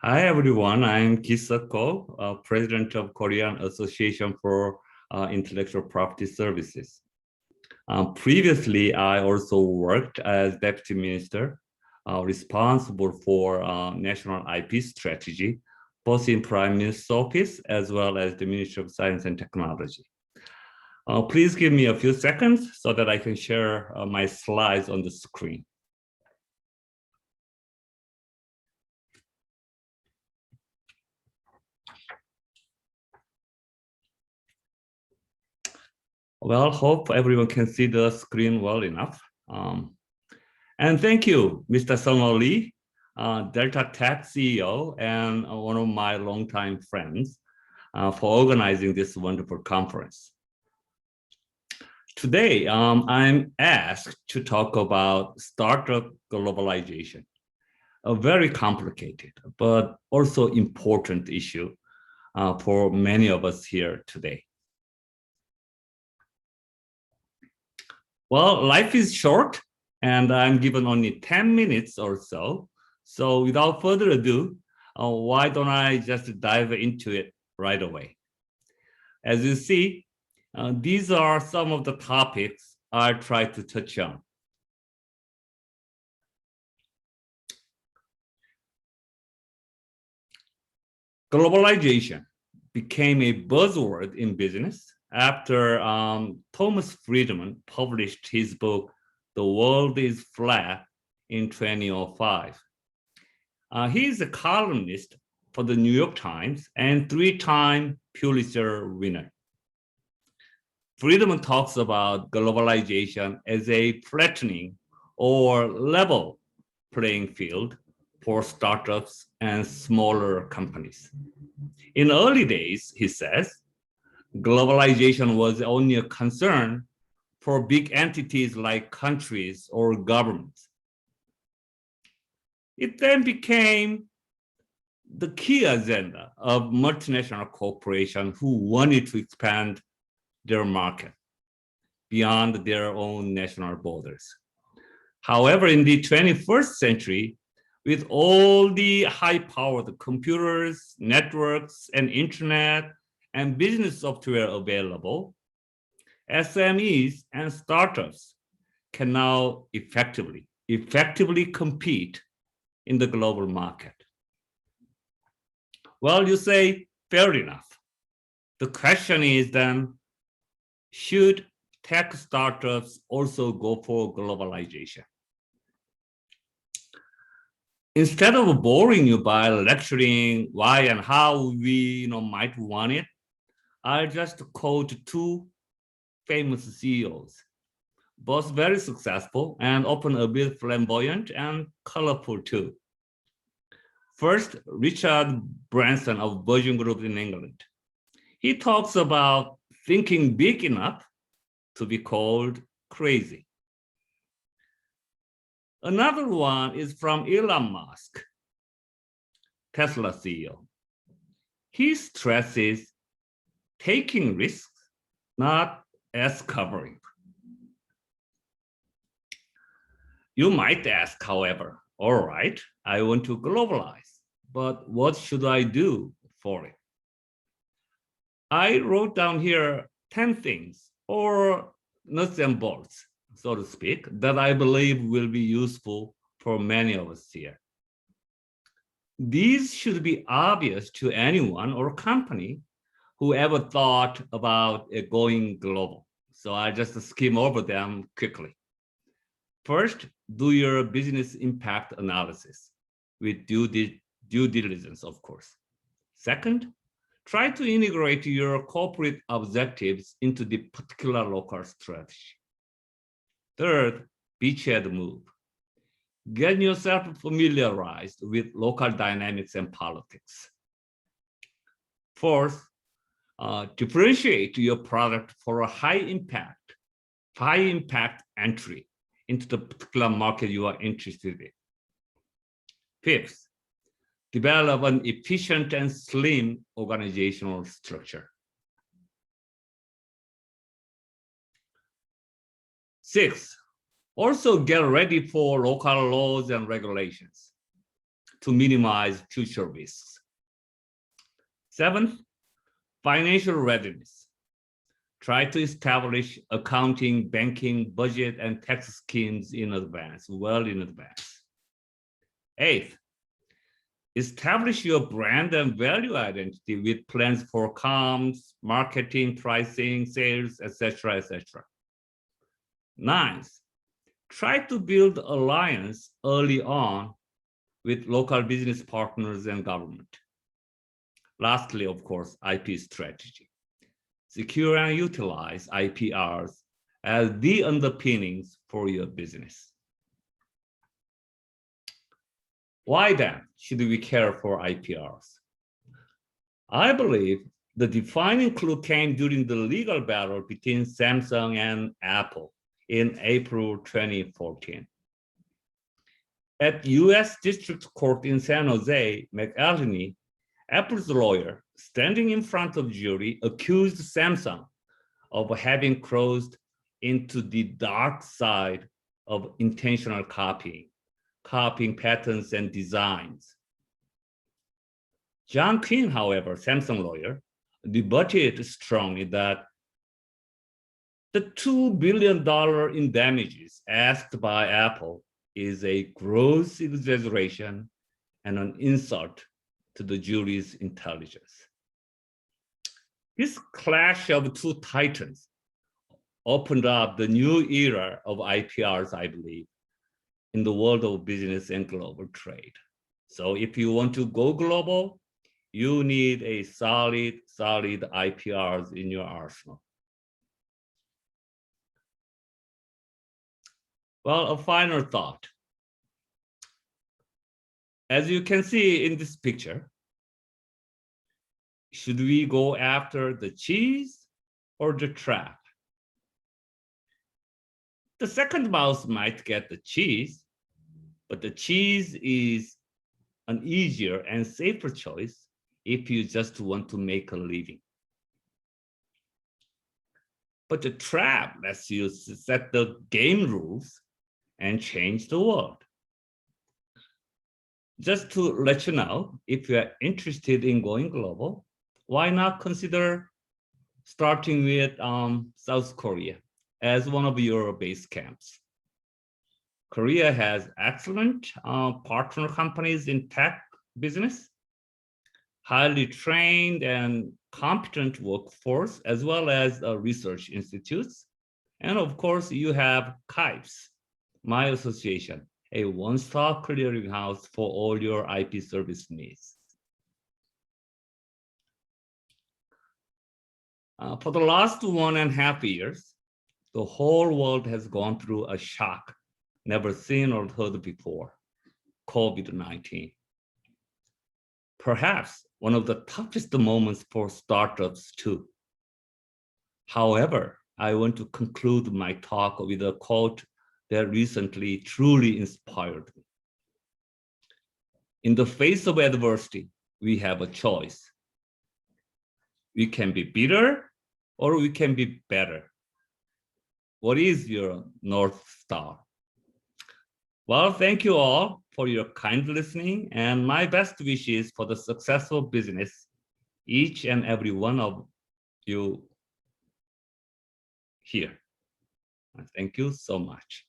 Hi, everyone. I'm Ko, President of Korean Association for Intellectual Property Services. Previously, I also worked as Deputy Minister responsible for national IP strategy, both in Prime Minister's Office as well as the Ministry of Science and Technology. Please give me a few seconds so that I can share my slides on the screen. Well, hope everyone can see the screen well enough. And thank you, Mr. Sung Lee, Deltatek CEO, and one of my longtime friends for organizing this wonderful conference. Today, I'm asked to talk about startup globalization, a very complicated but also important issue for many of us here today. Well, life is short, and I'm given only 10 minutes or so. So without further ado, why don't I just dive into it right away? As you see, these are some of the topics I try to touch on. Globalization became a buzzword in business after Thomas Friedman published his book, The World is Flat, in 2005. He is a columnist for the New York Times and three-time Pulitzer winner. Friedman talks about globalization as a flattening or level playing field for startups and smaller companies. In early days, he says, globalization was only a concern for big entities like countries or governments. It then became the key agenda of multinational corporations who wanted to expand their market beyond their own national borders. However, in the 21st century, with all the high-powered computers, networks, and internet, and business software available, SMEs and startups can now effectively compete in the global market. Well, you say, fair enough. The question is then, should tech startups also go for globalization? Instead of boring you by lecturing why and how we might want it, I'll just quote two famous CEOs, both very successful and often a bit flamboyant and colorful too. First, Richard Branson of Virgin Group in England. He talks about thinking big enough to be called crazy. Another one is from Elon Musk, Tesla CEO. He stresses taking risks, not S-covering. You might ask, however, all right, I want to globalize, but what should I do for it? I wrote down here 10 things, or nuts and bolts, so to speak, that I believe will be useful for many of us here. These should be obvious to anyone or company who ever thought about going global. So I just skim over them quickly. First, do your business impact analysis with due diligence, of course. Second, try to integrate your corporate objectives into the particular local strategy. Third, beachhead move. Get yourself familiarized with local dynamics and politics. Fourth, differentiate your product for a high impact entry into the particular market you are interested in. Fifth, develop an efficient and slim organizational structure. Sixth, also get ready for local laws and regulations. to minimize future risks. 7th, financial readiness. Try to establish accounting, banking, budget, and tax schemes in advance, well in advance. 8th, establish your brand and value identity with plans for comms, marketing, pricing, sales, etc., etc. 9th, try to build alliance early on with local business partners and government. Lastly, of course, IP strategy. Secure and utilize IPRs as the underpinnings for your business. Why then should we care for IPRs? I believe the defining clue came during the legal battle between Samsung and Apple in April 2014. At US District Court in San Jose, McElhenney, Apple's lawyer, standing in front of jury, accused Samsung of having crossed into the dark side of intentional copying patterns and designs. John Quinn, however, Samsung lawyer, rebutted strongly that the $2 billion in damages asked by Apple is a gross exaggeration and an insult to the jury's intelligence. This clash of two titans opened up the new era of IPRs, I believe, in the world of business and global trade. So if you want to go global, you need a solid IPRs in your arsenal. Well, a final thought. As you can see in this picture, should we go after the cheese or the trap? The second mouse might get the cheese, but the cheese is an easier and safer choice if you just want to make a living. But the trap lets you set the game rules and change the world. Just to let you know, if you are interested in going global, why not consider starting with South Korea as one of your base camps? Korea has excellent partner companies in tech business, highly trained and competent workforce, as well as research institutes. And of course, you have KIPES, my association, a one-stop clearinghouse for all your IP service needs. For the last 1.5 years, the whole world has gone through a shock never seen or heard before, COVID-19. Perhaps one of the toughest moments for startups too. However, I want to conclude my talk with a quote that recently truly inspired me. In the face of adversity, we have a choice. We can be bitter or we can be better. What is your North Star? Well, thank you all for your kind listening and my best wishes for the successful business, each and every one of you here. Thank you so much.